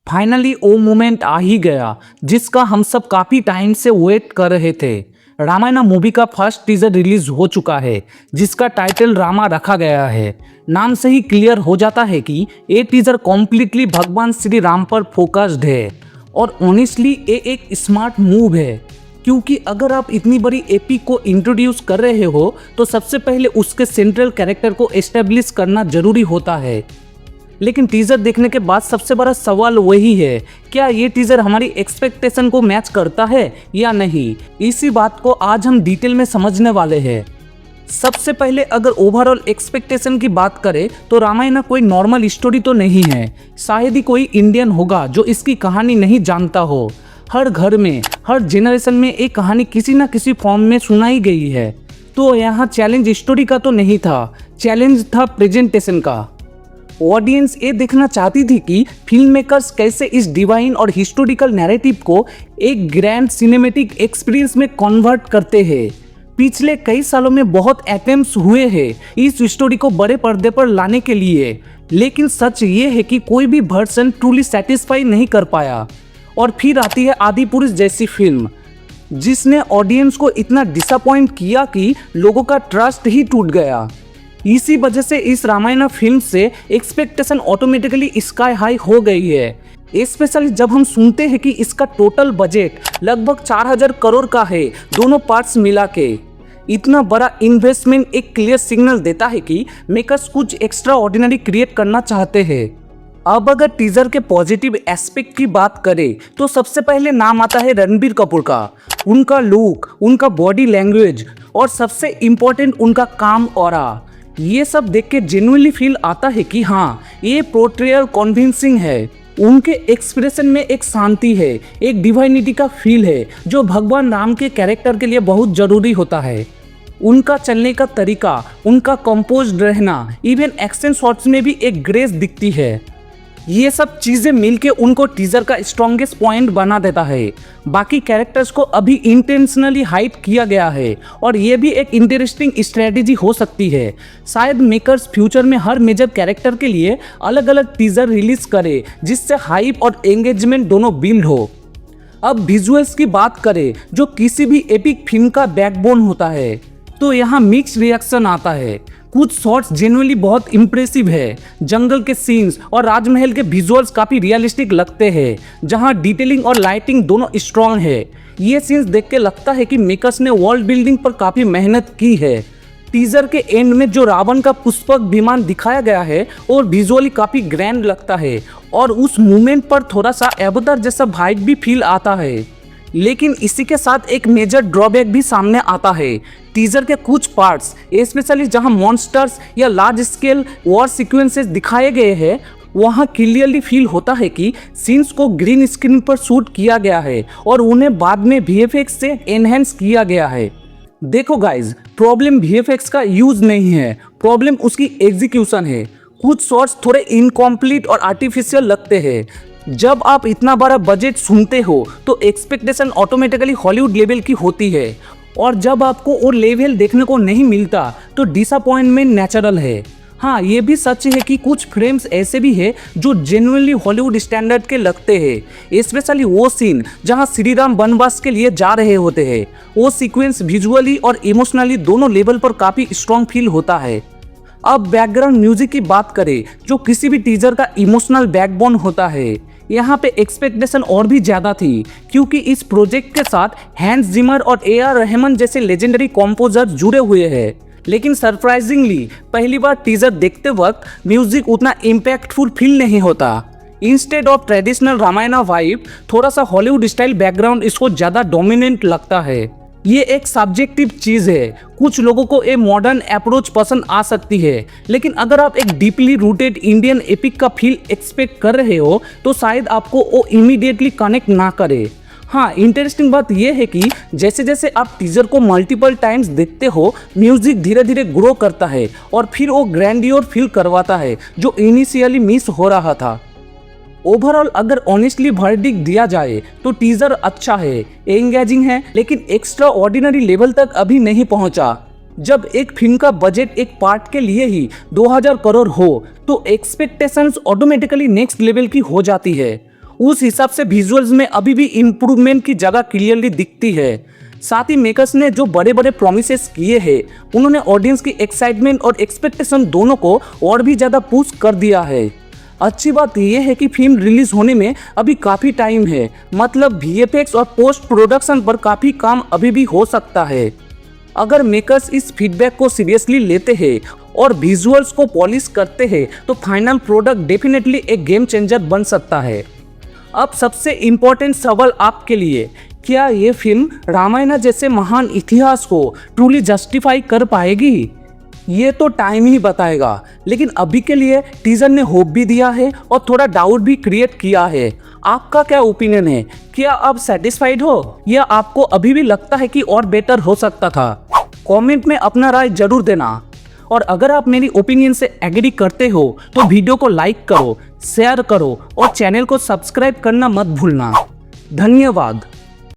Finally वो moment आ ही गया जिसका हम सब काफ़ी टाइम से वेट कर रहे थे। रामायण मूवी का फर्स्ट टीजर रिलीज हो चुका है जिसका टाइटल रामा रखा गया है। नाम से ही क्लियर हो जाता है कि ये टीजर कॉम्प्लीटली भगवान श्री राम पर फोकस्ड है और ऑनेस्टली ये एक स्मार्ट मूव है, क्योंकि अगर आप इतनी बड़ी एपिक को इंट्रोड्यूस कर रहे हो तो सबसे पहले उसके सेंट्रल कैरेक्टर को एस्टेब्लिश करना जरूरी होता है। लेकिन टीजर देखने के बाद सबसे बड़ा सवाल वही है, क्या ये टीजर हमारी एक्सपेक्टेशन को मैच करता है या नहीं। इसी बात को आज हम डिटेल में समझने वाले हैं। सबसे पहले अगर ओवरऑल एक्सपेक्टेशन की बात करें तो रामायण कोई नॉर्मल स्टोरी तो नहीं है। शायद ही कोई इंडियन होगा जो इसकी कहानी नहीं जानता हो। हर घर में हर जेनरेशन में एक कहानी किसी न किसी फॉर्म में सुनाई गई है। तो यहाँ चैलेंज स्टोरी का तो नहीं था, चैलेंज था प्रेजेंटेशन का। ऑडियंस ये देखना चाहती थी कि फिल्म मेकर्स कैसे इस डिवाइन और हिस्टोरिकल नैरेटिव को एक ग्रैंड सिनेमेटिक एक्सपीरियंस में कन्वर्ट करते हैं। पिछले कई सालों में बहुत अटेम्प्ट्स हुए हैं इस स्टोरी को बड़े पर्दे पर लाने के लिए, लेकिन सच ये है कि कोई भी वर्जन ट्रूली सेटिस्फाई नहीं कर पाया। और फिर आती है आदिपुरुष जैसी फिल्म जिसने ऑडियंस को इतना डिसअपॉइंट किया कि लोगों का ट्रस्ट ही टूट गया। इसी वजह से इस रामायण फिल्म से एक्सपेक्टेशन ऑटोमेटिकली स्काई हाई हो गई है। स्पेशली जब हम सुनते हैं कि इसका टोटल बजट लगभग 4000 करोड़ का है दोनों पार्ट्स मिला के। इतना बड़ा इन्वेस्टमेंट एक क्लियर सिग्नल देता है कि मेकर्स कुछ एक्स्ट्रा ऑर्डिनरी क्रिएट करना चाहते हैं। अब अगर टीजर के पॉजिटिव एस्पेक्ट की बात करें तो सबसे पहले नाम आता है रणबीर कपूर का। उनका लुक, उनका बॉडी लैंग्वेज और सबसे इम्पोर्टेंट उनका काम ऑरा, ये सब देख के जेन्युइनली फील आता है कि हाँ, ये पोर्ट्रेयल कन्विंसिंग है। उनके एक्सप्रेशन में एक शांति है, एक डिवाइनिटी का फील है जो भगवान राम के कैरेक्टर के लिए बहुत जरूरी होता है। उनका चलने का तरीका, उनका कंपोज्ड रहना, इवन एक्शन शॉट्स में भी एक ग्रेस दिखती है। ये सब चीज़ें मिलके उनको टीजर का स्ट्रॉन्गेस्ट पॉइंट बना देता है। बाकी कैरेक्टर्स को अभी इंटेंशनली हाइप किया गया है और ये भी एक इंटरेस्टिंग स्ट्रेटेजी हो सकती है। शायद मेकर्स फ्यूचर में हर मेजर कैरेक्टर के लिए अलग अलग टीजर रिलीज करे जिससे हाइप और एंगेजमेंट दोनों बिल्ड हो। अब विजुअल्स की बात करें जो किसी भी एपिक फिल्म का बैकबोन होता है, तो यहाँ मिक्स रिएक्शन आता है। कुछ शॉट्स जेन्युइनली बहुत इम्प्रेसिव है। जंगल के सीन्स और राजमहल के विजुअल्स काफ़ी रियलिस्टिक लगते हैं, जहां डिटेलिंग और लाइटिंग दोनों स्ट्रॉन्ग है। ये सीन्स देख के लगता है कि मेकर्स ने वर्ल्ड बिल्डिंग पर काफ़ी मेहनत की है। टीजर के एंड में जो रावण का पुष्पक विमान दिखाया गया है और विजुअली काफ़ी ग्रैंड लगता है और उस मूवमेंट पर थोड़ा सा अवतार जैसा वाइब भी फील आता है। लेकिन इसी के साथ एक मेजर ड्रॉबैक भी सामने आता है। टीजर के कुछ पार्ट्स, स्पेशली जहां मॉन्स्टर्स या लार्ज स्केल वॉर सीक्वेंसेस दिखाए गए हैं, वहां क्लियरली फील होता है कि सीन्स को ग्रीन स्क्रीन पर शूट किया गया है और उन्हें बाद में वीएफएक्स से एनहेंस किया गया है। देखो गाइज, प्रॉब्लम वीएफएक्स का यूज नहीं है, प्रॉब्लम उसकी एग्जीक्यूशन है। कुछ शॉट्स थोड़े इनकम्प्लीट और आर्टिफिशियल लगते हैं। जब आप इतना बड़ा बजट सुनते हो तो एक्सपेक्टेशन ऑटोमेटिकली हॉलीवुड लेवल की होती है, और जब आपको वो लेवल देखने को नहीं मिलता तो डिसअपॉइंटमेंट नेचुरल है। हाँ, ये भी सच है कि कुछ फ्रेम्स ऐसे भी है जो जेन्युइनली हॉलीवुड स्टैंडर्ड के लगते हैं। स्पेशली वो सीन जहाँ श्री राम वनवास के लिए जा रहे होते हैं, वो सीक्वेंस विजुअली और इमोशनली दोनों लेवल पर काफ़ी स्ट्रॉन्ग फील होता है। अब बैकग्राउंड म्यूजिक की बात करें जो किसी भी टीजर का इमोशनल बैकबोन होता है, यहाँ पे एक्सपेक्टेशन और भी ज़्यादा थी, क्योंकि इस प्रोजेक्ट के साथ हैंस जिमर और ए.आर. रहमान जैसे लेजेंडरी कॉम्पोजर जुड़े हुए हैं। लेकिन सरप्राइजिंगली पहली बार टीजर देखते वक्त म्यूजिक उतना इम्पैक्टफुल फील नहीं होता। Instead of traditional Ramayan vibe, थोड़ा सा हॉलीवुड स्टाइल बैकग्राउंड इसको ज़्यादा डोमिनेंट लगता है। ये एक सब्जेक्टिव चीज़ है, कुछ लोगों को ये मॉडर्न अप्रोच पसंद आ सकती है, लेकिन अगर आप एक डीपली रूटेड इंडियन एपिक का फील एक्सपेक्ट कर रहे हो तो शायद आपको वो इमीडिएटली कनेक्ट ना करे। हाँ, इंटरेस्टिंग बात यह है कि जैसे जैसे आप टीजर को मल्टीपल टाइम्स देखते हो, म्यूजिक धीरे धीरे ग्रो करता है और फिर वो ग्रैंडियर फील करवाता है जो इनिशियली मिस हो रहा था। ओवरऑल अगर ऑनेस्टली वर्डिक्ट दिया जाए तो टीजर अच्छा है, एंगेजिंग है, लेकिन एक्स्ट्रा ऑर्डिनरी लेवल तक अभी नहीं पहुंचा। जब एक फिल्म का बजट एक पार्ट के लिए ही 2000 करोड़ हो तो एक्सपेक्टेशंस ऑटोमेटिकली नेक्स्ट लेवल की हो जाती है। उस हिसाब से विजुअल्स में अभी भी इम्प्रूवमेंट की जगह क्लियरली दिखती है। साथ ही मेकर्स ने जो बड़े बड़े प्रोमिसेस किए हैं उन्होंने ऑडियंस की एक्साइटमेंट और एक्सपेक्टेशन दोनों को और भी ज़्यादा पुश कर दिया है। अच्छी बात यह है कि फिल्म रिलीज होने में अभी काफ़ी टाइम है, मतलब VFX और पोस्ट प्रोडक्शन पर काफ़ी काम अभी भी हो सकता है। अगर मेकर्स इस फीडबैक को सीरियसली लेते हैं और विजुअल्स को पॉलिश करते हैं तो फाइनल प्रोडक्ट डेफिनेटली एक गेम चेंजर बन सकता है। अब सबसे इम्पोर्टेंट सवाल आपके लिए, क्या ये फिल्म रामायण जैसे महान इतिहास को ट्रूली जस्टिफाई कर पाएगी? ये तो टाइम ही बताएगा, लेकिन अभी के लिए टीजर ने होप भी दिया है और थोड़ा डाउट भी क्रिएट किया है। आपका क्या ओपिनियन है? क्या आप सेटिस्फाइड हो या आपको अभी भी लगता है कि और बेटर हो सकता था? कमेंट में अपना राय जरूर देना। और अगर आप मेरी ओपिनियन से एग्री करते हो तो वीडियो को लाइक करो, शेयर करो और चैनल को सब्सक्राइब करना मत भूलना। धन्यवाद।